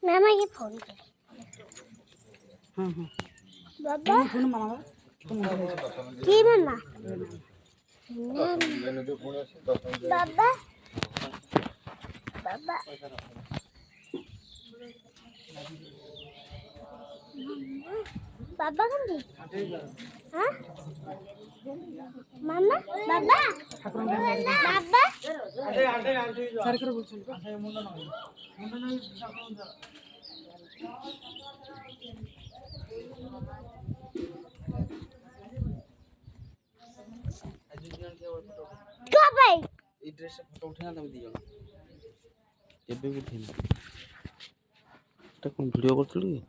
मामा ये फोन कर बाबा की मामा बाबा बाबा बाबा कौन हाँ मामा बाबा बाबा क्या भाई এই ড্রেসে ফটো উঠে না তুমি দিও ଏବେ ବି ଉଠେଇନି এটা কোন ভিডিও করଥିଲୁ କି